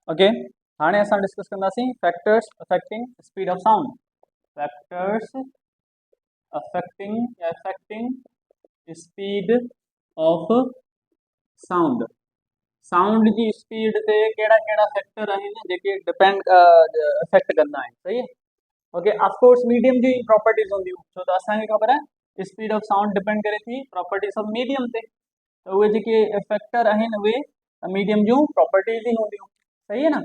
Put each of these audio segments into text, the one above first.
Okay, हाणे असां discuss कंदासीं factors affecting speed of sound. Factors affecting speed of sound. Sound जी speed ते कहिड़ा कहिड़ा फैक्टर आहिनि जेके डिपेंड अफेक्ट कंदा आहिनि, सही है। ओके, ऑफ कोर्स मीडियम जी प्रॉपर्टीज हूंदियूं, छो त असांखे ख़बर आहे स्पीड ऑफ साउंड डिपेंड करे थी प्रॉपर्टीज ऑफ मीडियम ते, त उहे जेके फैक्टर आहिनि उहे मीडियम जूं प्रॉपर्टीज ई हूंदियूं, सही है न।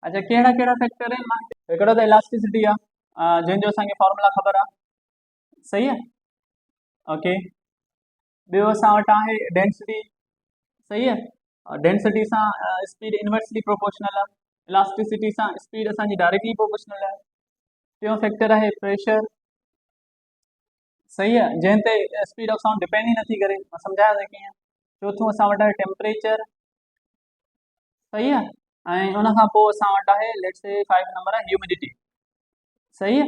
अच्छा, कहिड़ा कहिड़ा फैक्टर आहिनि, मां हिकिड़ो त इलास्टिसिटी आहे जंहिंजो असांखे फॉर्मूला ख़बर आहे, सही है। ओके, ॿियो असां वटि आहे डेंसिटी, सही है। डेंसिटी सां स्पीड इनवर्सली प्रोपोर्शनल आहे, इलास्टिसिटी सां स्पीड असांजी डायरेक्टली प्रोपोर्शनल आहे। टियों फैक्टर आहे प्रेशर, सही है, जंहिं ते स्पीड ऑफ साउंड डिपेंड ई नथी करे, मां सम्झाया थो कीअं। चौथों असां वटि आहे टेम्परेचर, सही है, ऐं उन खां पोइ असां वटि आहे लेट्स से 5 नंबर आहे ह्यूमिडिटी, सही है।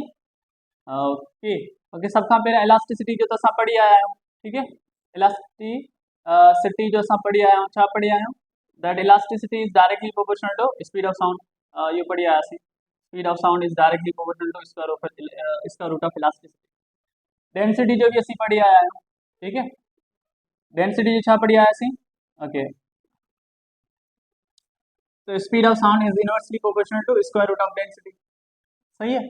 ओके ओके, सब खां पहिरियों इलास्टिसिटी जो त असां पढ़ी आया आहियूं, ठीक है। इलास्टिसिटी जो असां पढ़ी आया आहियूं, छा पढ़ी आया आहियूं, that elasticity is directly proportional to speed of sound, इहो पढ़ी आयासीं। Speed of sound is directly proportional to square root of elasticity. Density जो भी असीं पढ़ी आया आहियूं, ठीक है। डेंसिटी जो छा पढ़ी आयासीं, ओके, तो speed of sound is inversely proportional to square root of density, सही है।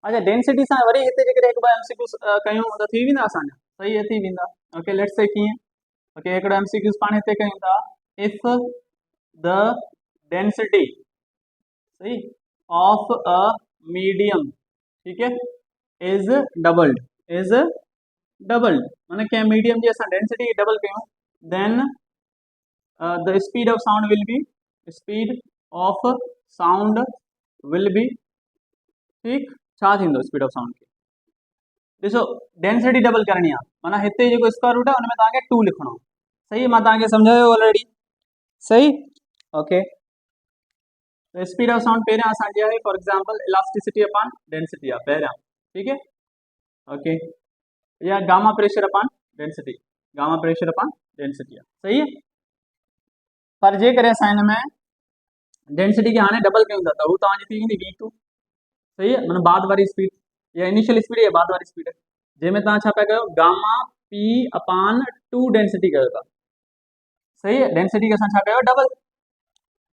अच्छा, डेंसिटी सां वरी हिते जेकॾहिं हिकु ॿ एमसीक्यूज़ कयूं त थी वेंदा असांजा, सही है, थी वेंदा। ओके, लेट्स से कीअं, ओके, हिकिड़ो एमसीक्यूज़ पाण हिते कयूं था, इफ द डेंसिटी, सही, ऑफ अ मीडियम, ठीक है, इज डबल्ड माने कंहिं मीडियम जी असां डेंसिटी डबल कयूं, then the speed of sound will be, speed of sound will be, ठीक, छा थींदो स्पीड ऑफ साउंड खे, ॾिसो डेंसिटी डबल करणी आहे, माना हिते जेको स्क्वायर रूट आहे हुन में तव्हांखे 2 लिखणो आहे, सही, मां तव्हांखे सम्झायो ऑलरेडी, सही। ओके, स्पीड ऑफ साउंड पहिरियां असांजी आहे for example elasticity upon density आहे पहिरियां, ठीक है। ओके, या gamma pressure upon density, gamma pressure upon density आहे, सही है। पर जे करे असां हिन में डेंसिटी खे हाणे डबल कयूं था त हू तव्हांजी थी वेंदी v2, सही है, माना बाद वारी स्पीड, या इनिशियल स्पीड या बाद वारी स्पीड, जंहिंमें तव्हां छा पिया कयो, गामा p अपॉन 2 डेंसिटी कयो था, सही है, डेंसिटी खे असां छा कयो, डबल।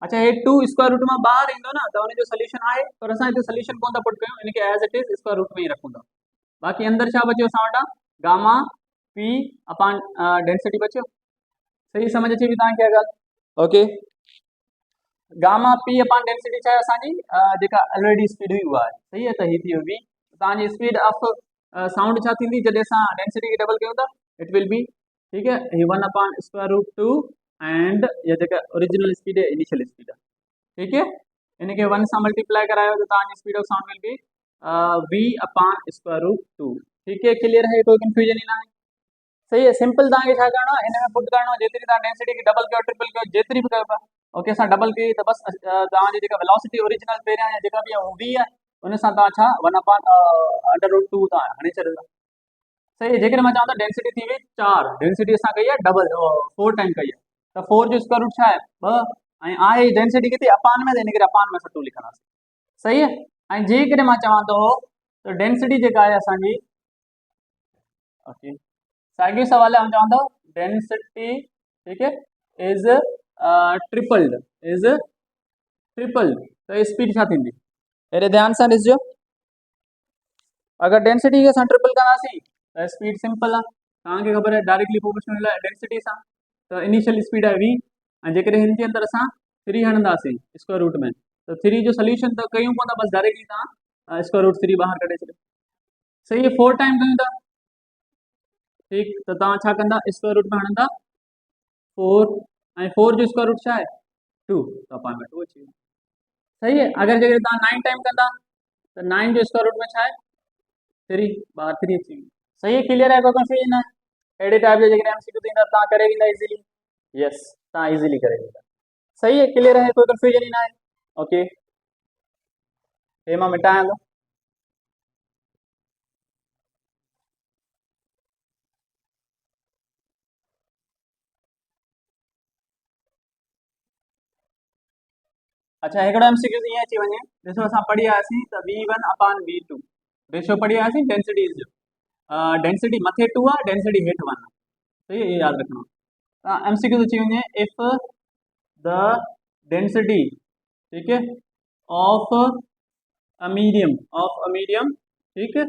अच्छा, हे 2 स्क्वायर रूट मां ॿाहिरि ईंदो न त हुनजो सोल्यूशन आहे, पर असां हिते सोल्यूशन कोन था पुट कयूं, इनखे as it is square root में ई रखूं था। बाक़ी अंदरि छा बचियो असां वटां, गामा p अपॉन डेंसिटी बचियो, सही, समझ अचे थी तव्हांखे ॻाल्हि। Okay, gamma p upon density छा आहे असांजी जेका ऑलरेडी स्पीड हुई उहा आहे, सही है, त ही थी वियो v, तव्हांजी स्पीड ऑफ साउंड छा थींदी जॾहिं असां डेंसिटी खे डबल कयूं था, इट विल बी, ठीक है, ही 1 अपॉन स्क्वायर रूट 2 एंड ये जेका ओरिजिनल स्पीड है इनिशियल स्पीड आहे, ठीक है, इनके 1 सां मल्टीप्लाई करायो तो तव्हांजी speed of sound will be v upon square root 2, ठीक है, क्लियर है, कोई कंफ्यूजन ही ना है, सही है। सिंपल तव्हांखे छा करणो आहे, हिन में पुट करणो आहे, जेतिरी तव्हां डेंसिटी खे डबल कयो ट्रिपल कयो जेतिरी बि कयो था, ओके, असां डबल कई त बस तव्हांजी जेका वेलोसिटी ओरिजिनल पहिरियां या जेका बि आहे v आहे, उन सां तव्हां छा 1 अपॉन अंडर रूट 2 तव्हां हणी छॾंदा, सही है। जेकॾहिं मां चवां त डेंसिटी थी वई 4, डेंसिटी असां कई आहे डबल 4 टाइम कई आहे, त 4 जो स्क्वायर रूट छा आहे 2, ऐं आहे डेंसिटी किथे अपान में, त इन करे अपान में 2 लिखंदासीं, सही है। ऐं जेकॾहिं मां चवां थो त डेंसिटी जेका आहे असांजी, ओके, साॻियो सवाल है, हम चवां थो डेंसिटी, ठीक है, इज ट्रिपल्ड, तो स्पीड छा थींदी, हेॾे ध्यान सां ॾिसजो, अगर डेंसिटी खे असां ट्रिपल कंदासीं त स्पीड सिंपल आहे, तव्हांखे ख़बर आहे डायरेक्टली प्रोपोर्शनल आहे डेंसिटी सां, त इनिशियल स्पीड आहे v, ऐं जेकॾहिं हिन जे अंदरि असां 3 हणंदासीं स्क्वायर रूट में, त 3 जो सोल्यूशन त कयूं कोन था, बस डायरेक्टली तव्हां स्क्वायर रूट 3 ॿाहिरि कढे छॾियो, सही है, 4 टाइम कयूं था, ठीक, त तव्हां छा कंदा, स्क्वायर रूट में हणंदा 4, ऐं 4 जो स्क्वायर रूट छा आहे 2, त अपान में 2 अची वेंदो, सही है। अगर जेकॾहिं तव्हां 9 टाइम कंदा त 9 जो स्क्वायर रूट में छा आहे 3, ॿाहिरि 3 अची वेंदो, सही है, क्लियर है, कोई कंफ्यूजन है, अहिड़े टाइप जो जेकॾहिं एमसीक्यू थींदा तव्हां करे वेंदा इजीली, यस, तव्हां इजीली करे वेंदा, सही है, क्लियर है, कोई कंफ्यूजन ही ना है। ओके, हे मां मिटायां थो। अच्छा हिकिड़ो एमसीक्यू ईअं अची वञे, ॾिसो असां पढ़ी आयासीं त V1/V2 रेशो पढ़ी आयासीं डेंसिटीज़ जो, डेंसिटी मथे 2 आहे, डेंसिटी हेठि 1 आहे, सही है, ये याद रखना। एमसीक्यू अची वञे, इफ द डेंसिटी, ठीक है, ऑफ अ मीडियम, ठीक है,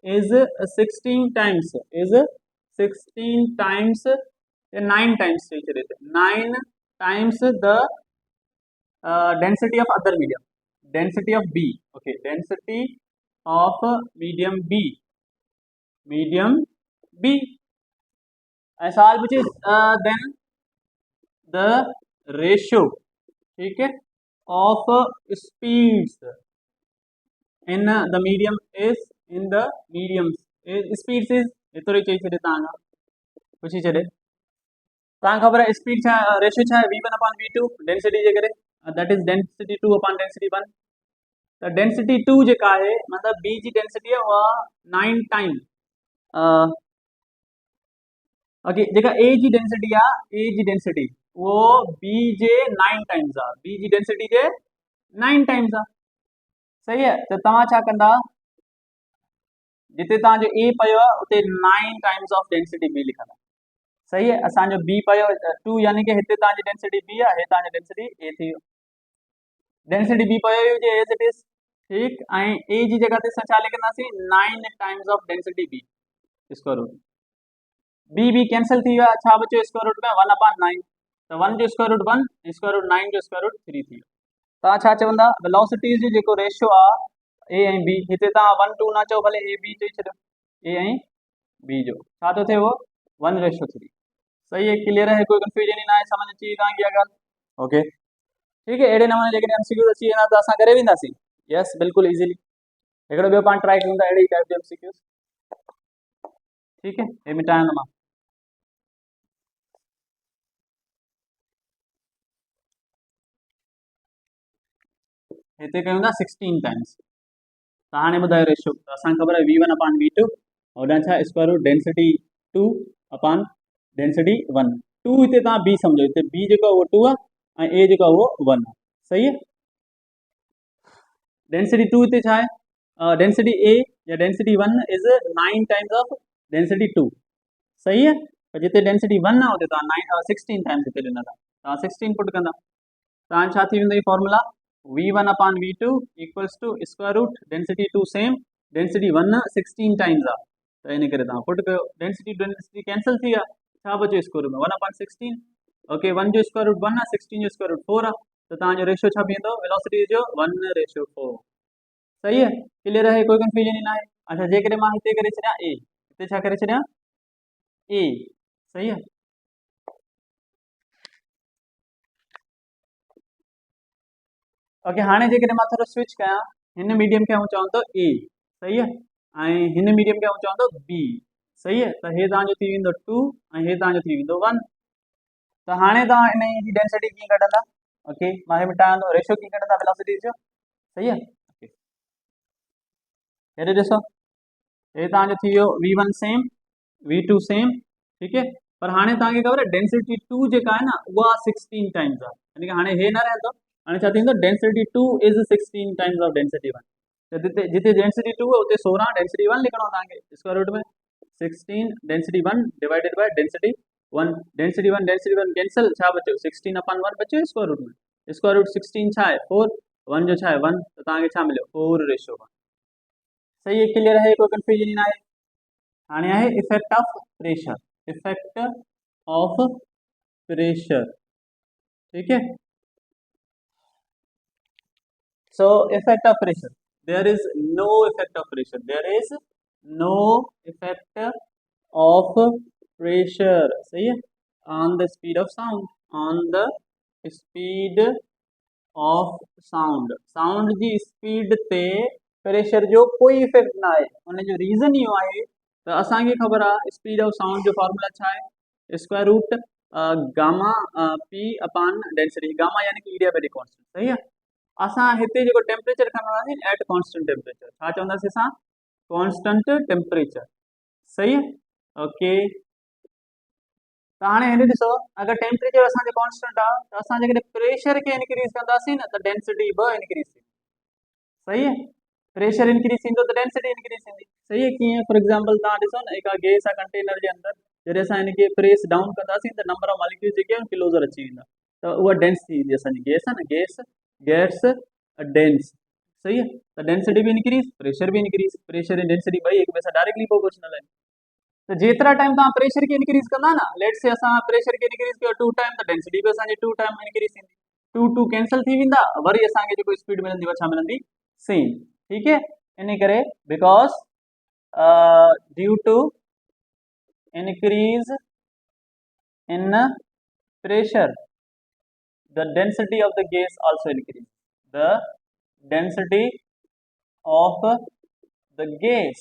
is 16 times, is 16 times या 9 times चेंज रहते, 9 times the density of other medium, density of B, okay, density of medium B, ऐसा सवाल पूछे, then the ratio, ठीक है, of speeds in the medium is, in the medium speeds is एतिरो चई छॾे तव्हां पुछी छॾे, तव्हांखे ख़बर आहे स्पीड छा रेशियो छा आहे V1/V2 डेंसिटी जे करे, दैट इज डेंसिटी 2/डेंसिटी 1। त डेंसिटी 2 जेका आहे मतिलबु B जी डेंसिटी आहे उहा 9 टाइम, ओके, जेका A जी डेंसिटी आहे, A जी डेंसिटी वो B जे 9 टाइम्स आहे, B जी डेंसिटी जे 9 टाइम्स आहे, सही है। त तव्हां छा कंदा, जिते तव्हांजो A पियो आहे उते 9 टाइम्स ऑफ डेंसिटी B लिखंदा, सही है। असांजो B पियो 2 यानी कि हिते तव्हांजी डेंसिटी B आहे, हे तव्हांजी डेंसिटी A थी वियो, डेंसिटी B पियो हुजे एज इट इज, ठीक, ऐं A जी जगह ते असां छा लिखंदासीं 9 times of density B square root, B cancel थी विया, छा बचियो स्क्वायर रूट में 1/9, त 1 जो स्क्वायर रूट 1, स्क्वायर रूट 9 जो स्क्वायर रूट 3 थी वियो। तव्हां छा चवंदा, वेलोसिटीज़ जो जेको रेशियो आहे A ऐं B, हिते तव्हां 1 2 न चओ, भले A B चई छॾियो, A ऐं B जो छा थो थिए, वो 1:3, सही है, क्लियर है, कोई कंफ्यूजन ही ना है, समझ अची तव्हांखे इहा ॻाल्हि, ओके, ठीक है। अहिड़े नमूने जेकॾहिं एमसीक्यूज़ अची वेंदा त असां करे वेंदासीं, यस बिल्कुलु इजीली। हिकिड़ो ॿियो पाण ट्राई कयूं था अहिड़ी टाइप जो एमसीक्यूज़, ठीक है, हे मिटायां थो मां, हिते कयूं था 16 टाइम्स, त हाणे ॿुधायो रेशियो, त असांखे ख़बर आहे V1/V2, होॾां छा स्क्वायर रूट डेंसिटी 2/डेंसिटी 1, 2 हिते तव्हां B सम्झो, हिते B जेको आहे उहो 2 आहे ऐं A जेको आहे उहो 1 आहे, सही है। डेंसिटी 2 हिते छा आहे, डेंसिटी A या density 1 is 9 times of density 2, सही है, पर जिते डेंसिटी 1 आहे उते तव्हां 16 टाइम्स हिते ॾिनल आहे, तव्हां 16 पुट कंदा, तव्हां छा थी वेंदो formula, V1/V2 equals to square root density 2 same, density 1 16 times आहे, त इन करे तव्हां पुट कयो, डेंसिटी कैंसिल थी विया, छा बचियो स्क्वायर रूट में 1/16, ओके, 1 जो स्क्वायर रूट 1 आहे, 16 जो स्क्वायर रूट 4 आहे, त तव्हांजो रेशियो छा बीहंदो वेलोसिटी जो 1:4, सही है, क्लियर है, कोई कंफ्यूजन ही ना है। अच्छा जेकॾहिं मां हिते करे छॾियां A, हिते छा करे छॾियां A, सही है, ओके, हाणे जेकॾहिं मां थोरो स्विच कयां, हिन मीडियम खे आउं चवां थो A, सही है, ऐं हिन मीडियम खे आउं चवां थो B, सही है, त हे तव्हांजो थी वेंदो 2 ऐं हे तव्हांजो थी वेंदो 1, त हाणे तव्हां इन जी डेंसिटी कीअं कढंदा, ओके, मां हे मिटायां थो, रेशियो कीअं कढंदा वेलोसिटी जो, सही है, ओके, हेॾे ॾिसो, हे तव्हांजो थी वियो V1 सेम, V2 सेम, ठीक है, पर हाणे तव्हांखे ख़बर आहे डेंसिटी 2 जेका आहे न उहा 16 टाइम्स आहे, यानी कि हाणे हे न रहंदो, हाणे छा थींदो, density 2 is 16 times of density 1, त जिते जिते डेंसिटी 2 आहे उते 16 डेंसिटी 1 लिखणो आहे तव्हांखे, स्क्वायर रूट में 16 density 1 divided by density 1, density 1 cancel, छा बचियो 16/1 बचियो स्क्वायर रूट में, स्क्वायर रूट 16 छा आहे 4, 1 जो छा आहे 1, त तव्हांखे छा मिलियो 4:1, सही है, क्लियर है, कोई कंफ्यूजन ही ना है। हाणे आहे effect of pressure, effect of pressure, ठीक है, so effect of pressure, there is no effect of pressure, there is no effect of pressure, सही है, on the speed of sound, on the speed of sound, sound जी speed ते pressure जो कोई effect ना आहे, उन जो रीज़न इहो आहे त असांखे ख़बर आहे स्पीड ऑफ साउंड जो फॉर्मूला छा आहे, स्क्वायर रूट गामा P/डेंसिटी, गामा यानी कि एडियाबैटिक कांस्टेंट, सही है, असां हिते जेको टेम्परेचर खणंदासीं एट कांस्टेंट टेम्परेचर, छा चवंदासीं असां कांस्टेंट टेम्परेचर, सही है, ओके, त हाणे हिन ॾिसो अगरि टेम्परेचर असांजो कॉन्स्टेंट आहे त असां जेकॾहिं प्रेशर खे इंक्रीज़ कंदासीं न त डेंसिटी बि इंक्रीज़ थींदी। सही है, प्रेशर इंक्रीज़ थींदो त डेंसिटी इंक्रीज़ थींदी। सही है, कीअं फॉर एग्जांपल तव्हां ॾिसो न हिकु गैस आहे कंटेनर जे अंदरि, जॾहिं असां हिनखे प्रेस डाउन कंदासीं त नंबर ऑफ मॉलिक्यूल्स जेके आहिनि क्लोज़र अची वेंदा, त उहा डेंस थी वेंदी असांजी गैस आहे न, गैस गैस डेंस। सही है, त डेंसिटी भी इंक्रीज़, प्रेशर भी इंक्रीज़, प्रेशर ऐं डेंसिटी ॿई हिक ॿिए सां डायरेक्टली प्रोपोर्शनल आहिनि। त जेतिरा टाइम तव्हां प्रेशर खे इंक्रीज़ कंदा न, लेट्स से असां प्रेशर खे इंक्रीज़ कयो 2 टाइम, त डेंसिटी बि असांजी 2 टाइम इंक्रीज़ थींदी। 2 कैंसिल थी वेंदा, वरी असांखे जेको स्पीड मिलंदी उहा छा मिलंदी, सेम। ठीक है, इन करे because due to increase in pressure the density of the gas also increases. The density of the gas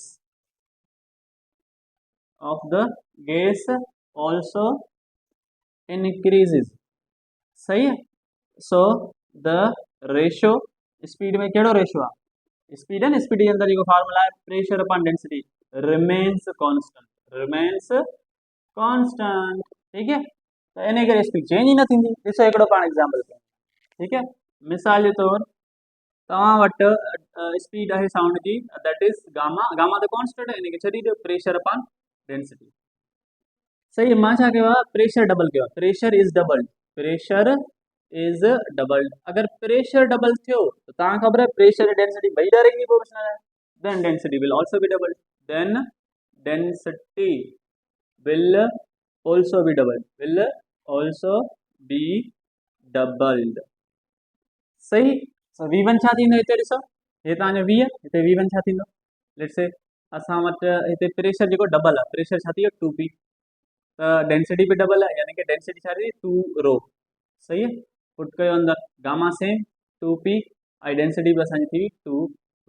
also increases. सही है, so the ratio speed में कहिड़ो रेशियो आहे, स्पीड है न, स्पीड जे अंदरि जेको फार्मूला आहे pressure upon density remains constant. ठीक है, तो इन करे स्पीड चेंज ही न थींदी। ॾिसो हिकिड़ो पाण एग्जांपल कयूं। ठीक है, मिसाल जे तौर तव्हां वटि स्पीड आहे साउंड जी, दैट इज गामा, गामा त कॉन्स्टेंट है, इनखे छॾी ॾियो, प्रेशर अपॉन डेंसिटी। सही है, मां छा कयो आहे, प्रेशर डबल कयो आहे, pressure is doubled, pressure is doubled. अगर प्रेशर डबल थियो तो तव्हां ख़बर है प्रेशर डेंसिटी ॿई डायरेक्टली प्रोपोर्शनल है, then density will also be doubled, then density will also be doubled, सही। सो v1 छा थींदो, हिते ॾिसो, हे तव्हांजो v आहे, हिते v1 छा थींदो, लेट्स से असां वटि हिते प्रेशर जेको डबल आहे, प्रेशर छा थी वियो 2p, त डेंसिटी बि डबल आहे, यानी कि डेंसिटी छा थी 2 रो। सही है, पुट कयो अंदरि गामा सेम 2p ऐं डेंसिटी बि असांजी थी 2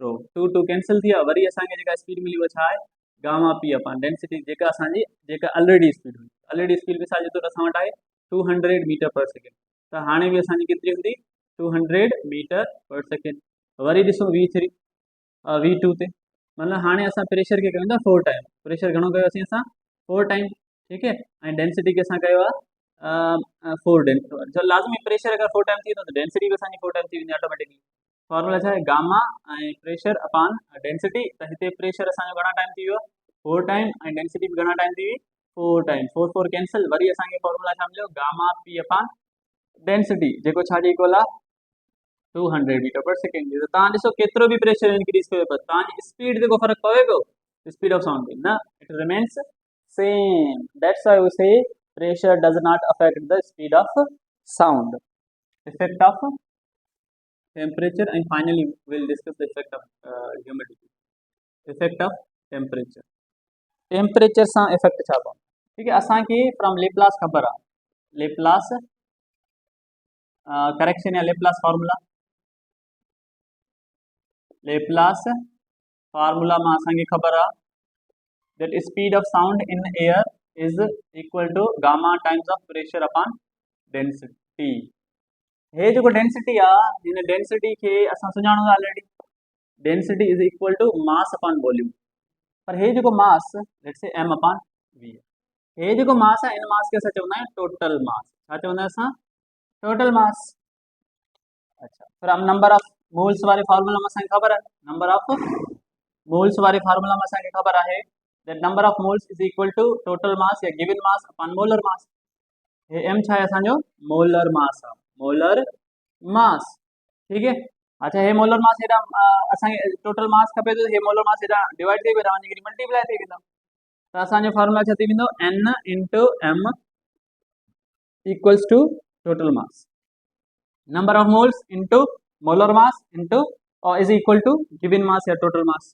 रो, 2 कैंसिल थी विया, वरी असांखे जेका स्पीड मिली उहा छा आहे गामा p अपॉन डेंसिटी, जेका असांजी जेका ऑलरेडी स्पीड हुई, ऑलरेडी स्पीड मिसाल जे तौर असां वटि आहे 200 मीटर पर सेकेंड, त हाणे बि असांजी केतिरी हूंदी 200 मीटर पर सेकेंड। वरी ॾिसो v3 v2 ते, मतिलबु हाणे असां प्रेशर खे कयूं था 4 टाइम, प्रेशर घणो कयोसीं असां 4 टाइम। ठीक है, ऐं डेंसिटी खे असां कयो आहे 4 डेंसिटी, लाज़मी प्रेशर अगरि 4 टाइम थी वेंदो त डेंसिटी बि असांजी 4 टाइम थी वेंदी ऑटोमेटिकली। फॉर्मूला छा आहे, गामा ऐं प्रेशर अपॉन डेंसिटी, त हिते प्रेशर असांजो घणा टाइम थी वियो 4 टाइम, ऐं डेंसिटी भी घणा टाइम थी हुई 4 टाइम, 4 4 कैंसिल, वरी असांखे फॉर्मूला छा मिलियो गामा p अपॉन डेंसिटी, जेको छा जी इक्वल आहे 200 मीटर पर सेकेंड। त तव्हां ॾिसो केतिरो बि प्रेशर इंक्रीज कयो पर तव्हांजी स्पीड ते को फ़र्क़ु पवे पियो, स्पीड ऑफ साउंड में न, it remains same, that's why we say pressure does not affect the speed of sound, effect of temperature, and finally we'll discuss the effect of humidity, effect of temperature, temperature सां effect छा पवंदो। ठीक है, असांखे from Laplace ख़बर आहे, Laplace correction या Laplace formula, Laplace formula में असांखे ख़बर आहे that speed of sound in air is equal to gamma times of pressure upon density। हे जो डेंसिटी आहे, हिन डेंसिटी खे असां सुञाणो था already, density is equal to mass upon volume, पर हे जो mass let's say m upon v, हे जो मास है, इन मास के असां चवंदा आहियूं टोटल मास, छा चवंदा आहियूं असां टोटल मास। अच्छा, फ्रॉम नंबर ऑफ मोल्स वाले फार्मूला में असांखे ख़बर है, नंबर ऑफ मोल्स वाले फार्मूला में असांखे ख़बर है that number of moles is equal to total mass या given mass upon molar mass। हे m छा है असांजो मोलर मास आहे, मोलर मास। ठीक है, अच्छा हे मोलर मास हेॾा असांखे टोटल मास खपे तो हे मोलर मास हेॾा डिवाइड थी वेंदा, वञी करे मल्टीप्लाई थी वेंदा, त असांजो फार्मूला छा थी वेंदो n into m equals to total mass, number of moles into molar mass into और is equal to given mass या टोटल मास।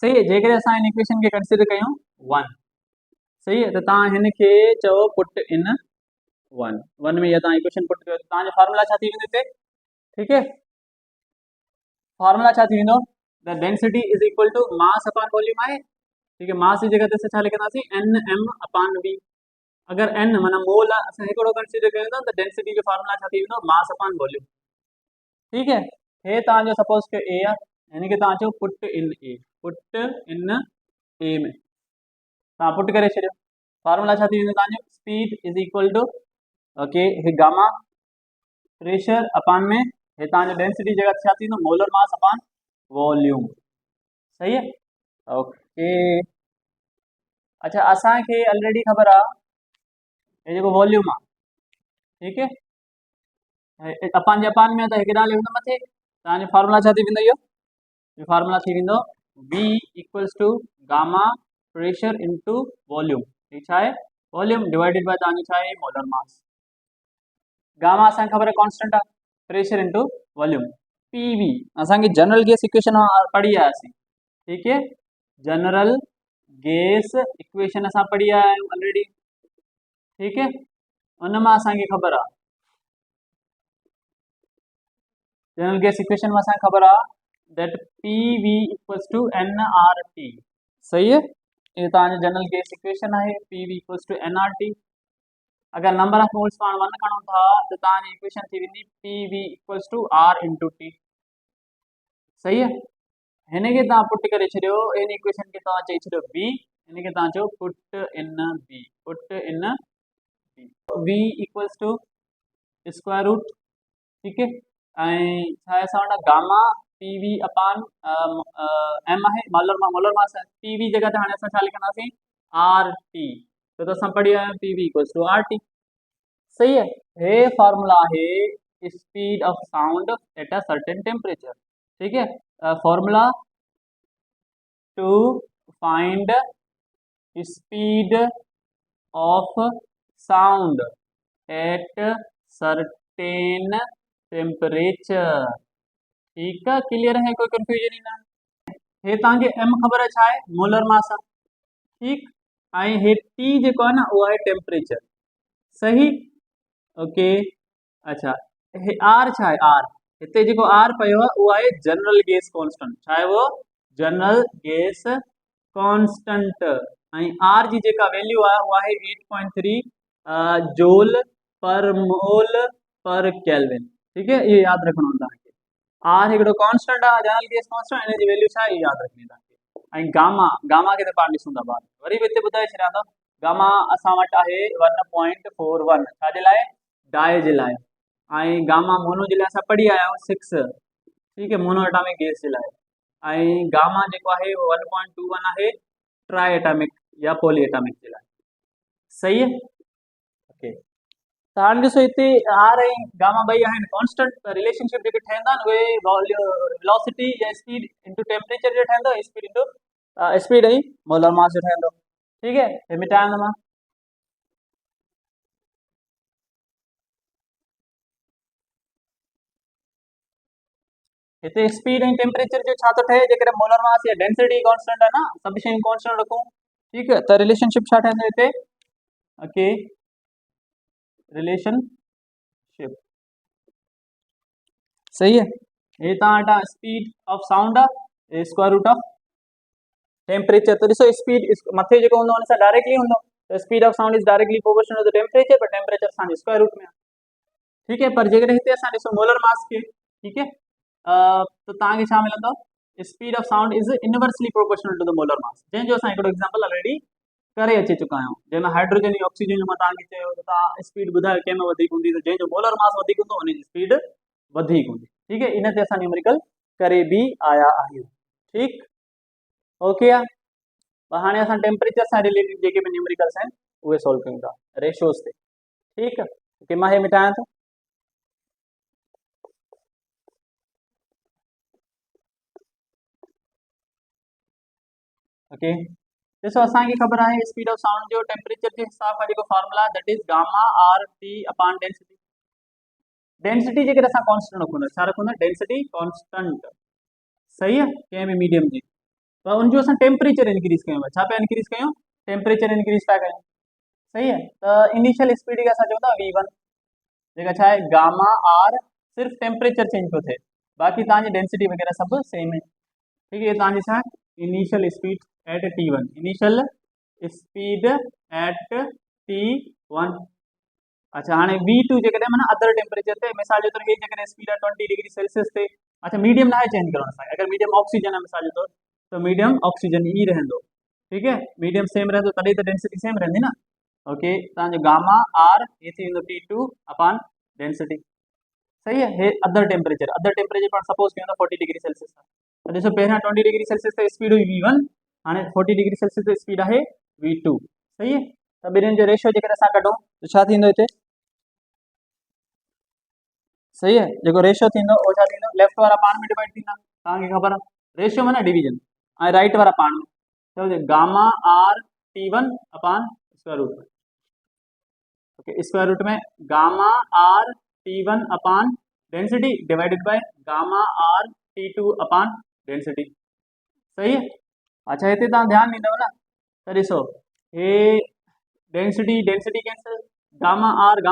सही है, जेकॾहिं असां इन इक्वेशन खे कंसिडर कयूं 1, सही है, तो तव्हां हिन खे चओ पुट इन 1 में, या तव्हां इक्वेशन पुट कयो, तव्हांजो फार्मूला छा थी वेंदो हिते। ठीक है, फार्मूला छा थी वेंदो, the density is equal to mass upon volume आहे। ठीक है, मास जी जगह ते छा लिखंदासीं n m अपॉन v, अगर n माना मोल आहे, असां हिकिड़ो कंसिडर कयूं था त डेंसिटी जो फार्मूला छा थी वेंदो मास अपॉन वॉल्यूम। ठीक है, हे तव्हांजो सपोज के a आहे, यानी कि तव्हां चओ put in a, put in a में तव्हां पुट करे छॾियो, फार्मूला छा थी वेंदो तव्हांजो speed is equal to okay हे गामा प्रेशर अपान में हे तव्हांजो डेंसिटी जगह छा थींदो मोलर मास अपान वॉल्यूम सही है ओके अच्छा असांखे ऑलरेडी ख़बर आहे हे जेको वॉल्यूम आहे ठीक है अपान जे अपान में त हे केॾां लिखंदो मथे तव्हांजो फार्मूला छा थी वेंदो इहो फार्मूला थी वेंदो V equals to gamma pressure into volume ये छा है वॉल्यूम डिवाइडेड बाय तव्हांजो छा आहे मोलर मास गामा असांखे ख़बर आहे कांस्टेंट आहे प्रेशर इनटू वॉल्यूम PV असांखे जनरल गैस इक्वेशन पढ़ी आयासीं ठीक है जनरल गैस इक्वेशन असां पढ़ी आया आहियूं ऑलरेडी ठीक है उन मां असांखे ख़बर आहे जनरल गैस इक्वेशन में असांखे ख़बर आहे that PV equals to nRT सही है ये तव्हांजो जनरल गैस इक्वेशन है PV इक्वल्स टू nRT अगर नंबर ऑफ मोल्स पाण 1 खणूं था तो तव्हांजी इक्वेशन थी वेंदी PV equals to R into T सही है हिन खे तव्हां पुट करे छॾियो इन इक्वेशन खे तव्हां चई छॾियो B हिन खे तव्हां चओ put in B put in B equals to square root ठीक है ऐं छा असां वटि गामा PV अपान M आहे मोलर मास आहे PV जगह ते हाणे असां छा लिखंदासीं RT तो असां पढ़ी आया आहियूं PV इक्वल्स टू RT सही है हे फार्मूला है speed of sound at a certain temperature ठीक है formula to find speed of sound at certain temperature ठीक है क्लियर है कोई कंफ्यूजन ही ना हे तव्हांखे M ख़बर है छा आहे मोलर मास आहे ठीक ऐं हे T जेको आहे न उहो आहे टेम्परेचर सही ओके अच्छा हे R छा आहे R हिते जेको R पियो आहे उहो आहे जनरल गैस कांस्टेंट छा आहे उहो जनरल गैस कांस्टेंट ऐं R जी जेका वैल्यू आहे उहा आहे 8.3 जूल पर मोल पर केल्विन ठीक है ये याद रखणो तव्हांखे R हिकिड़ो कांस्टेंट आहे जनरल गैस कांस्टेंट हिन जी वैल्यू छा आहे याद रखणी तव्हांखे ऐं गामा खे त पाण ॾिसूं था ॿार वरी बि हिते ॿुधाए छॾियां थो गामा असां वटि आहे 1.41 छाजे लाइ डाई जे लाइ ऐं गामा मोनो जे लाइ असां पढ़ी आया आहियूं 6 ठीक है मोनो एटॉमिक गैस जे लाइ ऐं गामा जेको आहे 1.21 आहे ट्राई एटॉमिक या पॉली एटॉमिक जे लाइ सही है ओके त हाणे ॾिसो हिते R ऐं गामा ॿई आहिनि कॉन्स्टेंट त रिलेशनशिप जेके ठहंदा आहिनि उहे वेलोसिटी या स्पीड इंटू टेम्परेचर जो ठहंदो स्पीड इंटू स्पीड ऐं मोलर मास जो ठहंदो ठीक है हे मिटायां थो मां हिते स्पीड ऐं टेम्परेचर जो छा थो ठहे जेकॾहिं मोलर मास या डेंसिटी कांस्टेंट आहे न सभु शयूं कांस्टेंट रखूं ठीक है त रिलेशनशिप छा ठहंदो हिते ओके रिलेशनशिप सही है ये तव्हां वटां स्पीड ऑफ साउंड आहे स्क्वायर रूट ऑफ टेम्परेचर तो ॾिसो स्पीड मथे जेको हूंदो हुन सां डायरेक्टली हूंदो त speed of sound is directly proportional to the temperature पर टेम्परेचर असांजे स्क्वायर रूट में आहे ठीक है पर जेकॾहिं हिते असां ॾिसो मोलर मास खे ठीक है तो तव्हांखे छा मिलंदो speed of sound is inversely proportional to the molar mass जंहिंजो असां हिकिड़ो एग्जाम्पल ऑलरेडी करे अची चुका आहियूं जंहिंमें हाइड्रोजन ऐं ऑक्सीजन जो मां तव्हांखे चयो त तव्हां स्पीड ॿुधायो कंहिंमें वधीक हूंदी त जंहिंजो मोलर मास वधीक हूंदो उनजी स्पीड वधीक हूंदी ठीक है इन ते असां न्यूमेरिकल करे भी आया आहियूं ठीक ओके आहे हाणे असां टेम्परेचर सां रिलेटेड जेके भी न्यूमेरिकल्स आहिनि उहे सॉल्व कयूं था रेशियोस ते ठीक है ओके मां हे मिटायां थो ओके ॾिसो असांखे ख़बर आहे स्पीड ऑफ साउंड जो टेम्परेचर के हिसाब सां जेको formula that is gamma RT upon density density जेकॾहिं असां कांस्टेंट रखूं छा रखूं डेंसिटी कांस्टेंट सही है कंहिं बि मीडियम जी तो उनजो असां टेम्परेचर इंक्रीज कयूं छा पिया इंक्रीज कयूं टेम्परेचर इंक्रीज पिया कयूं सही है तो इनिशियल स्पीड खे असां चऊं था V1 जेका छा आहे गामा R सिर्फ टेम्परेचर चेंज पियो थिए बाक़ी तव्हांजी डेंसिटी वग़ैरह सभु सेम है ठीक है तव्हांजी छा initial speed at T1 initial speed at T1 अच्छा हाँ V2 जेकॾहिं माना अदर टेम्परेचर ते मिसाल जे तौर हे जेकॾहिं स्पीड आहे 20 डिग्री सेल्सियस ते अच्छा मीडियम ना है चेंज करणो असांखे अगर मीडियम ऑक्सीजन है मिसाल के तौर तो मीडियम ऑक्सीजन ही रहंदो ठीक है मीडियम सेम रहंदो तॾहिं त डेंसिटी सेम रहंदी ना ओके तव्हांजो गामा आर ये थी वेंदो T2 अपॉन डेंसिटी सही है हे अदर टेम्परेचर पाण सपोज कयूं था 40 डिग्री सेल्सियस त ॾिसो पहिरियां 20 डिग्री सेल्सियस ते स्पीड हुई V1 हाणे 40 डिग्री सेल्सियस ते स्पीड आहे V2 सही है त ॿिन्हिनि जो रेशियो जेकर असां कढूं त छा थींदो हिते सही है जेको रेशियो थींदो उहो छा थींदो लेफ्ट वारा पाण में डिवाइड थींदा तव्हांखे ख़बर आहे रेशियो माना डिवीजन ऐं राइट वारा पाण में त gamma R T1 upon square root में ओके स्क्वायर रूट में gamma R T1 upon density divided by gamma R T2 upon density सही है अच्छा हिते तव्हां ध्यानु ॾींदव न त ॾिसो हे density cancel gamma R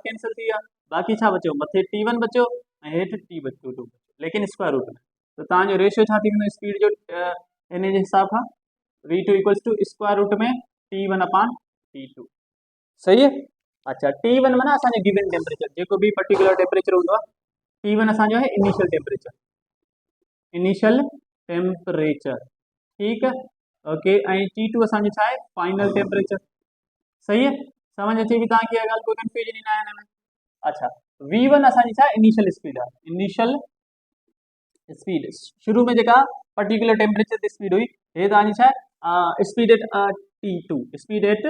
cancel थी विया बाक़ी छा बचियो मथे T1 बचियो ऐं हेठि T2 बचियो लेकिन स्क्वायर रूट में त तव्हांजो रेशियो छा थी वेंदो स्पीड जो इन जे हिसाब खां V2 equals to square root में T1 अपॉन T2 सही है अच्छा T1 माना असांजो गिवन टेम्परेचर जेको भी पर्टिकुलर टेम्परेचर हूंदो आहे T1 असांजो है इनिशियल टेम्परेचर ठीक है ओके ऐं T2 असांजो छा आहे फाइनल टेम्परेचर सही है समझ अचे थी तव्हांखे इहा ॻाल्हि कोई कंफ्यूजन ई न आहे हिन में अच्छा V1 असांजी छा इनिशियल स्पीड आहे इनिशियल स्पीड शुरू में जेका पर्टिकुलर टेम्परेचर ते स्पीड हुई हे तव्हांजी छा आहे स्पीड एट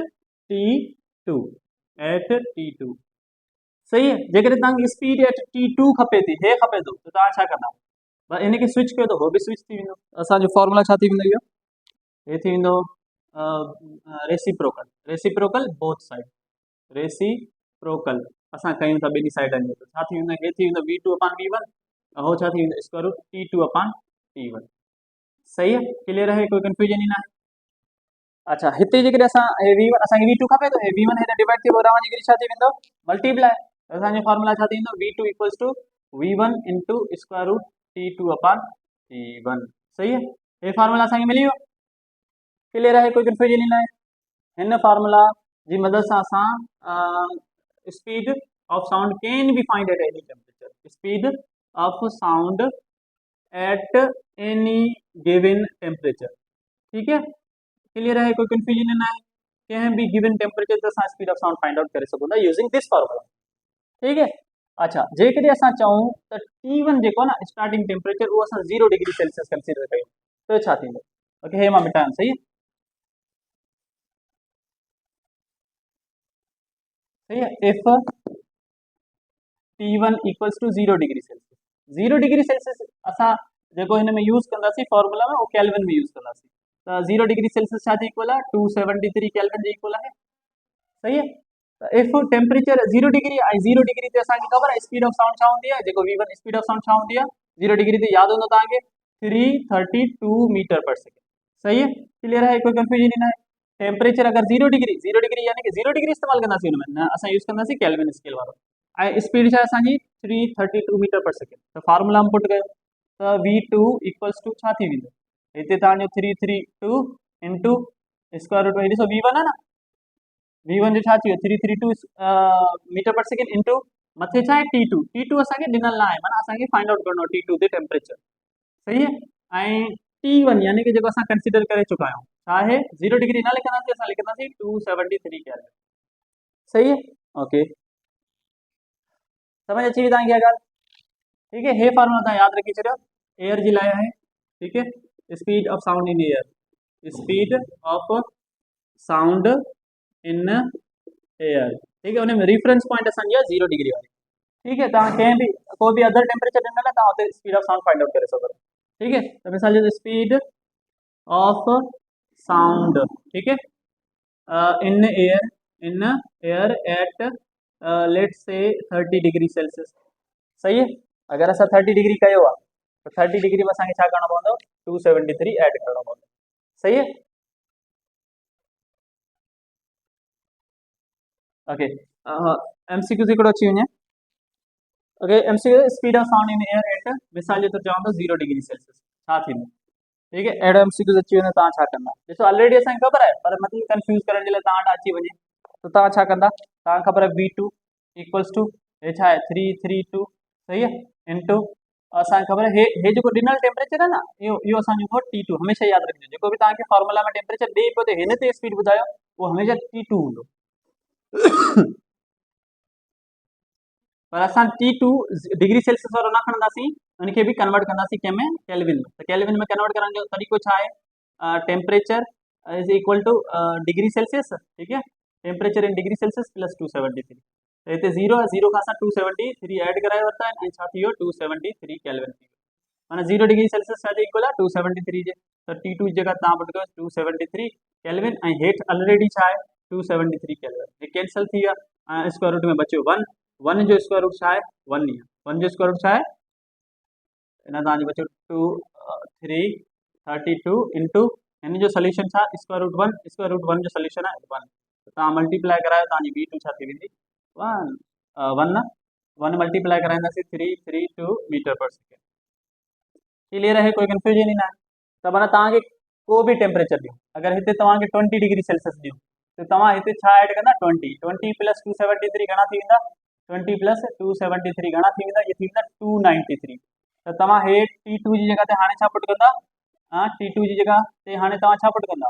T2 सही है जेकर तव्हांखे स्पीड एट T2 खपे थी हे खपे थो त तव्हां छा कंदा बस इनखे स्विच कयो त हो बि स्विच थी वेंदो असांजो फॉर्मूला छा थी वेंदो इहो हे थी वेंदो रेसिप्रोकल बोथ साइड रेसिप्रोकल असां कयूं था ॿिनी साइडनि जो त छा थी वेंदो हे थी वेंदो V2 अपॉन V1 ऐं हो छा थी वेंदो square root T2 upon T1 सही है क्लियर है कोई कंफ्यूजन ई न आहे अच्छा हिते जेकॾहिं असां हे V1 असांखे V2 खपे थो हे V1 हेॾे डिवाइड थी रहां जी छा थी वेंदो मल्टीप्लाई असांजो फॉर्मूला छा थींदो V2 equals to V1 into square root T2 upon T1 सही है हे फॉर्मूला असांखे मिली वियो क्लियर है कोई कंफ्यूजन ई न आहे हिन फॉर्मूला जी मदद सां असां speed of sound can be find at any temperature speed of sound at any given temperature ठीक है क्लियर है कोई कंफ्यूजन ना है कंहिं भी गिवन टेम्परेचर ते असां speed of sound find out करे सघूं था यूजिंग दिस फॉर्मूला ठीक है अच्छा जेकॾहिं असां चऊं त T1 जेको आहे न स्टार्टिंग टेम्परेचर उहो असां 0 डिग्री सेल्सियस कंसीडर कयूं त छा थींदो ओके हे मां मिटायां सही है if T1 equals to 0 degree Celsius 0 degree Celsius असां जेको हिन में यूज़ कंदासीं फॉर्मूला में वो केल्विन में यूज़ कंदासीं त 0 डिग्री सेल्सियस छा इक्वल आहे 273 केल्विन जे इक्वल आहे सही है if temperature 0 degree I 0 degree ते असांखे ख़बर आहे स्पीड ऑफ साउंड छा हूंदी आहे जेको V1 स्पीड ऑफ साउंड छा हूंदी आहे 0 डिग्री ते याद हूंदो तव्हांखे 332 मीटर पर सेकेंड सही है क्लियर है कोई कंफ्यूजन ही ना है टेम्परेचर अगर 0 डिग्री यानी कि 0 डिग्री इस्तेमाल कंदासीं हुन में न असां यूज़ कंदासीं केल्विन स्केल वारो ऐं स्पीड छा असांजी 332 मीटर पर सेकेंड त फॉर्मूला में पुट कयो त V2 इक्वल्स टू छा थी वेंदो हिते तव्हांजो 332 इंटू स्क्वायर रूट में ॾिसो V1 आहे न V1 जो छा थी वियो 332 मीटर पर सेकेंड इंटू मथे छा आहे T2 असांखे ॾिनल न आहे माना असांखे फाइंड आउट करिणो आहे T2 ते टेम्परेचर सही है ऐं T1 यानी कि जेको असां कंसीडर करे चुका आहियूं छा आहे 0 डिग्री न लिखंदासीं असां लिखंदासीं 273 केल्विन सही है ओके समझ अची वई तव्हांखे इहा ॻाल्हि ठीक है हे फॉर्मूला तव्हां यादि रखी छॾियो एयर जे लाइ आहे ठीक है speed of sound in air speed of sound in air ठीक है उन में रेफरेंस पॉइंट असांजी आहे 0 डिग्री वाली ठीक है तव्हां कंहिं बि कोई बि अदर टेम्परेचर ॾिनल आहे तव्हां हुते speed of sound find out करे सघो था ठीक है तो मिसाल जो स्पीड ऑफ साउंड ठीक है in air at let's say 30 degree Celsius सही है अगर असां 30 डिग्री कयो आहे तो 30 डिग्री में असांखे छा करणो पवंदो 273 ऐड करणो पवंदो सही है ओके MCQ हिकिड़ो अची वञे okay MCQ speed of sound in air at मिसाल जे तौर चवां त 0 डिग्री सेल्सियस छा थींदो ठीक है अहिड़ो MCQ अची वञे तव्हां छा कंदा ॾिसो ऑलरेडी असांखे ख़बर आहे पर मतिलबु कंफ्यूज करण जे लाइ तव्हां वटि अची वञे त तव्हां छा कंदा तव्हांखे ख़बर आहे V2 इक्वल्स टू हे छा आहे 332 सही है इंटू असांखे ख़बर आहे हे जेको ॾिनल टेम्परेचर आहे न इहो असांजो T2 हमेशह यादि रखिजो जेको बि तव्हांखे फॉर्मूला में टेम्परेचर ॾे पियो त हिन ते स्पीड ॿुधायो उहो हमेशह T2 हूंदो पर असां T2 डिग्री सेल्सियस वारो न खणंदासीं, उनखे बि कन्वर्ट कंदासीं कंहिंमें, केल्विन में। त केल्विन में कन्वर्ट करण जो तरीक़ो छा आहे? Temperature is equal two degree Celsius, ठीकु आहे, temperature in degree Celsius plus 273। त हिते 0 आहे, 0 खां असां 273 ऐड कराए वरिता आहिनि, ऐं छा थी वियो 273 केल्विन थी वियो। माना 0 डिग्री सेल्सियस छा जे इक्वल आहे 273 जे। त T2 जी जगह तव्हां पुट कयो 273 केल्विन, ऐं हेठि ऑलरेडी छा आहे 273 केल्विन, हे कैंसिल थी विया, ऐं स्क्वायर रूट में बचियो 1। 1 जो स्क्वायर रूट छा आहे 1 ई आहे। 1 जो स्क्वायर रूट छा आहे, हिन तव्हांजो बचियो 2 332 इंटू हिन जो सोल्यूशन छा स्क्वायर रूट 1, स्क्वायर रूट 1 जो सोल्यूशन आहे 1। तव्हां मल्टीप्लाई करायो, तव्हांजी V2 छा थी वेंदी 1 multiply कराईंदासीं 332 metre per second. Clear है, कोई कंफ्यूजन ही ना है। त माना तव्हांखे को बि टेम्परेचर ॾियो, अगरि हिते तव्हांखे 20 डिग्री सेल्सियस ॾियो त तव्हां हिते छा ऐड कंदा 20 प्लस 273 घणा थी वेंदा, 20 प्लस 273 घणा थी वेंदा, ये थी वेंदा 293। त तव्हां हेठि T2 जी जगह ते हाणे छा पुट कंदा, T2 जी जगह ते हाणे तव्हां छा पुट कंदा,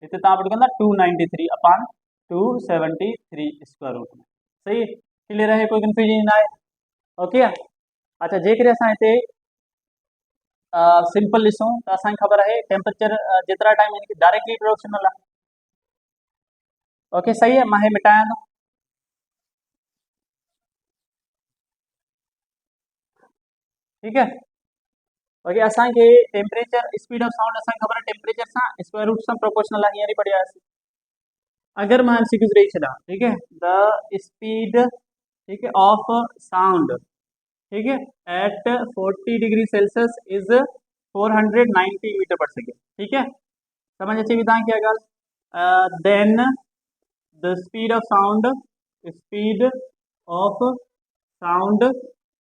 हिते तव्हां पुट कंदा 293 अपॉन 273 स्क्वायर रूट में। सही, क्लियर है, कोई कंफ्यूजन ना है। ओके, अच्छा जेकॾहिं असां हिते सिंपल ॾिसूं त असांखे ख़बर आहे टेम्परेचर जेतिरा टाइम यानी कि डायरेक्टली प्रोपोर्शनल आहे। ओके, सही है, मां हे मिटायां थो। ठीक है, ओके, असांखे टेम्परेचर स्पीड ऑफ साउंड असांखे ख़बर आहे टेम्परेचर सां स्क्वायर रूट सां प्रोपोर्शनल आहे, हींअर ई पढ़ियासीं। अगर मां एमसीक्यूज़ ॾेई छॾां, ठीक है, द स्पीड, ठीक है, ऑफ साउंड, ठीक है, at 40 degree Celsius is 490 metre per second. ठीक है, समझ अचे थी तव्हांखे ॻाल्हि? Then the speed of sound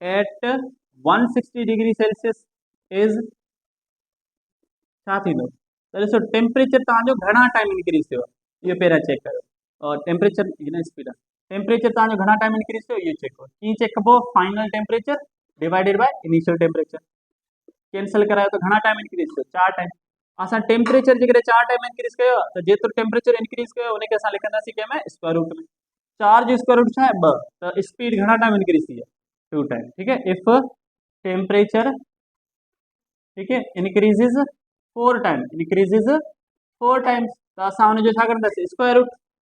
at 160 degree Celsius is छा थींदो? त ॾिसो टेम्परेचर तव्हांजो घणा टाइम इंक्रीज थियो, इहो पहिरियां चेक कयो। और टेम्परेचर हिन स्पीड आहे, टेम्परेचर तव्हांजो घणा टाइम इंक्रीज थियो इहो चेक कयो। कीअं चेक कबो? Final temperature divided by initial temperature. Cancel करायो त घणा टाइम इंक्रीज थियो 4 टाइम। असां टेम्परेचर जे करे 4 टाइम इंक्रीज कयो त जेतिरो टेम्परेचर इंक्रीज कयो उनखे असां लिखंदासीं कंहिंमें स्क्वायर रूट में। 4 जो स्क्वायर रूट छा आहे 2, त स्पीड घणा टाइम इंक्रीज थी आहे 2 टाइम। ठीक है, इफ टेम्परेचर, ठीक है, इंक्रीजेज 4 टाइम, इंक्रीजेज 4 टाइम्स, त असां हुनजो छा कंदासीं square root.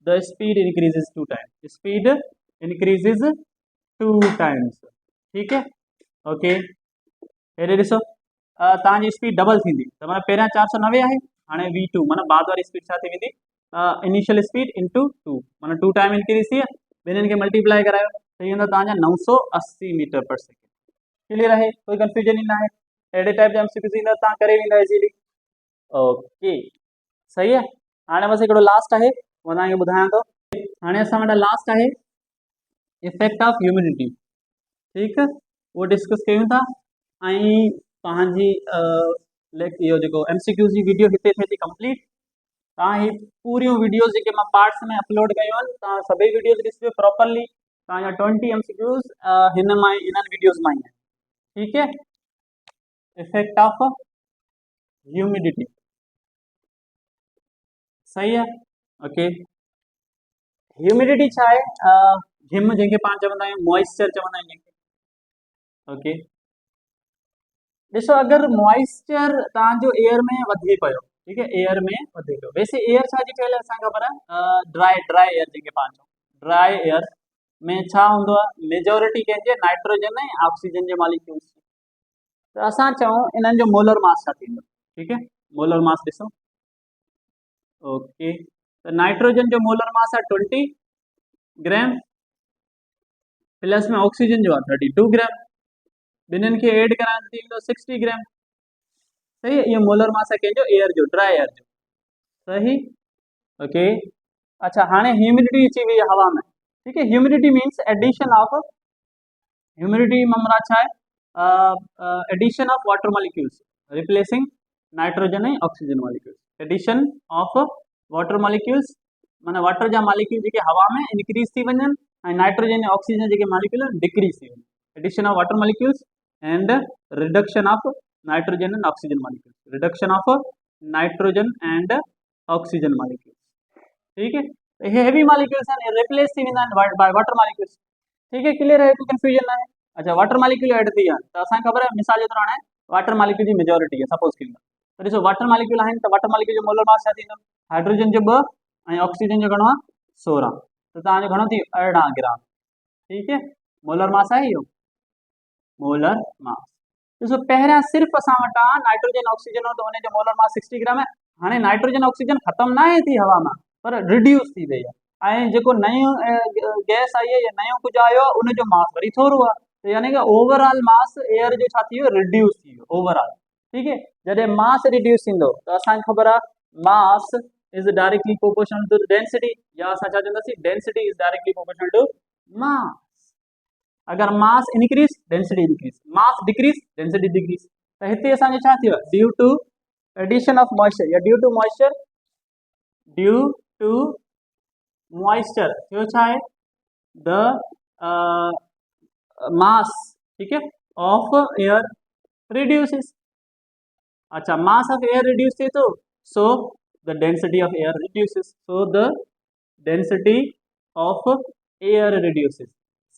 The speed increases 2 time, speed increases 2 times. ठीक है, ओके, हेॾे ॾिसो तव्हांजी स्पीड डबल थींदी, त माना पहिरियां 490 आहे, हाणे V2 माना बाद वारी स्पीड छा थी वेंदी इनिशियल स्पीड इंटू 2, माना 2 टाइम इंक्रीज थी, ॿिन्हिनि खे मल्टीप्लाई करायो त इहो हूंदा तव्हांजा 980 मीटर पर सेकेंड। क्लियर आहे, कोई कंफ्यूजन ई न आहे। अहिड़े टाइप जा एमसीक्यूज़ ईंदा तव्हां करे वेंदा इज़ीली। ओके, सही आहे। हाणे बसि हिकिड़ो लास्ट आहे, उहो तव्हांखे ॿुधायां थो। हाणे असां वटि लास्ट आहे इफेक्ट ऑफ ह्यूमिडिटी। ठीकु, उहो डिस्कस कयूं था। ऐं पंहिंजी इहो जेको एमसीक्यूज़ जी वीडियो हिते थिए थी कंप्लीट। तव्हां ही पूरियूं वीडियोज़ जेके मां पार्ट्स में अपलोड कयूं आहिनि, तव्हां सभई वीडियोज़ ॾिसिजो प्रॉपरली। तव्हांजा 20 एमसीक्यूज़ हिन मां इन्हनि वीडियोज़ मां ई आहिनि। ठीकु है, इफेक्ट ऑफ ह्यूमिडिटी, सही है। ओके, ह्यूमिडिटी छा आहे? घिम जंहिंखे पाण चवंदा आहियूं, मॉइस्चर चवंदा आहियूं जंहिंखे। ओके, ॾिसो अगरि मॉइस्चर तव्हांजो एयर में वधे पियो, ठीक है, एयर में वधे पियो, वैसे एयर छा जी ठहियल आहे असांखे ख़बर आहे, ड्राई एयर जंहिंखे पाण चऊं। ड्राई एयर में छा हूंदो आहे, मेजोरिटी कंहिंजे नाइट्रोजन ऐं ऑक्सीजन जे मॉलिक्यूल्स। त असां चऊं इन्हनि जो मोलर मास छा थींदो? ठीक है, मोलर मास ॾिसो। ओके, त नाइट्रोजन जो मोलर मास आहे 20 ग्राम, प्लस में ऑक्सीजन जो आहे 32 ग्राम, ॿिन्हिनि खे ऐड कराइण थी वेंदो 60 ग्राम। सही है, ये मोलर मास है कंहिंजो एयर जो, ड्राई एयर जो। सही, ओके। अच्छा, हाणे ह्यूमिडिटी अची वई आहे हवा में। ठीक है, humidity means addition of, humidity मामला छा आहे? Addition of water molecules replacing nitrogen ऐं oxygen molecules. Addition of water molecules माना वाटर जा मॉलिक्यूल जेके हवा में इंक्रीज थी वञनि ऐं नाइट्रोजन ऐं ऑक्सीजन जेके मॉलिक्यूल डिक्रीज थी वञनि। Addition of water molecules and reduction of nitrogen and oxygen molecules, reduction of nitrogen and oxygen molecules. ठीक है, हेवी मॉलिक्यूल्स आहिनि रिप्लेस थी वेंदा आहिनि बाय वाटर मॉलिक्यूल्स। ठीक है, क्लियर है, कोई कंफ्यूजन ना है। अच्छा, वाटर मॉलिक्यूल ऐड थी आहे त असांखे ख़बर आहे मिसाल जे तौर हाणे वाटर मॉलिक्यूल जी मेजॉरिटी आहे सपोज कयूं त ॾिसो वाटर मॉलिक्यूल आहिनि त वाटर मॉलिक्यूल जो मोलर मास छा थींदो, हाइड्रोजन जो 2 ऐं ऑक्सीजन जो घणो आहे 16, त तव्हांजो घणो थी 18 ग्राम। ठीक है, मोलर मास आहे इहो मोलर मास। ॾिसो पहिरियां सिर्फ़ु असां वटां नाइट्रोजन ऑक्सीजन हो त उनजो मोलर मास 60 ग्राम आहे। हाणे नाइट्रोजन ऑक्सीजन ख़तम न आहे थी हवा मां पर रिड्यूस थी वई आहे ऐं जेको नयो गैस आई आहे या नयो कुझु आयो आहे उनजो मास वरी थोरो आहे, त यानी कि ओवरऑल मास एयर जो छा थी वियो रिड्यूस थी वियो ओवरऑल। ठीक है, जॾहिं मास रिड्यूस थींदो त असांखे ख़बर आहे mass is directly proportional to density, या असां छा चवंदासीं density is directly proportional to mass. अगर mass increase density increase, mass decrease density decrease. तो हिते असांजो छा थियो due to addition of moisture या ड्यू टू मॉइस्चर थियो छा है द मास, ठीक है, ऑफ एयर रिड्यूसेस। अच्छा, मास ऑफ एयर रिड्यूस थे तो so the density of air reduces, so the density of air reduces.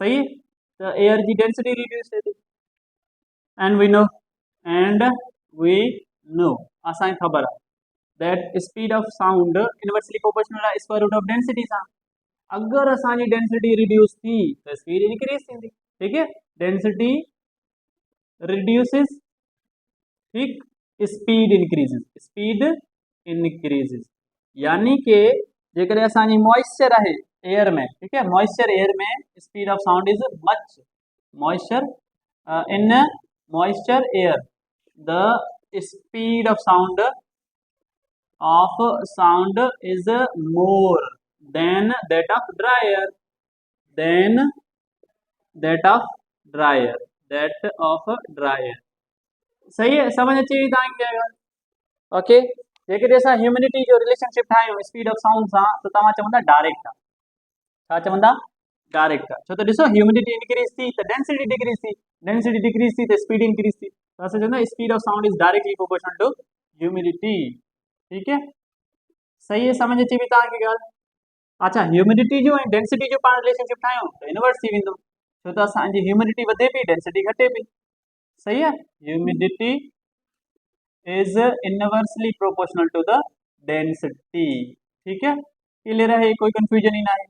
सही है, तो एयर की डेंसिटी रिड्यूस थे एंड वी नो असांखे ख़बर है that speed of sound inversely proportional है स्क्वायर रूट ऑफ डेंसिटी सां। अगर असांजी डेंसिटी रिड्यूस थी तो स्पीड इंक्रीज थी। ठीक है, डेंसिटी रिड्यूसेस, ठीक, स्पीड इंक्रीजेस यानी कि जेकॾहिं असांजी मॉइस्चर है एयर में, ठीक है, मॉइस्चर एयर में speed of sound is much moisture in moisture air the speed of sound is more than that of dry air, सही है, समझ अचे तव्हांखे? ओके, जेकॾहिं असां ह्यूमिडिटी जो रिलेशनशिप ठाहियूं स्पीड ऑफ साउंड सां त तव्हां चवंदा डायरेक्ट आहे, छा चवंदा डायरेक्ट आहे, छो त ॾिसो ह्यूमिडिटी इंक्रीज थी त डेंसिटी डिक्रीज थी त स्पीड इंक्रीज थी, त असां चवंदा speed of sound is directly proportional to humidity. ठीक है, सही है, समझ अचे बि तव्हांखे ॻाल्हि? अच्छा, ह्यूमिडिटी जो ऐं डेंसिटी जो पाण रिलेशनशिप ठाहियूं त इनवर्स थी वेंदो, छो त असांजी ह्यूमिडिटी वधे पई डेंसिटी घटे पई। सही है, humidity is inversely proportional to the density। ठीक है, क्लियर है, कोई कंफ्यूजन ही ना है।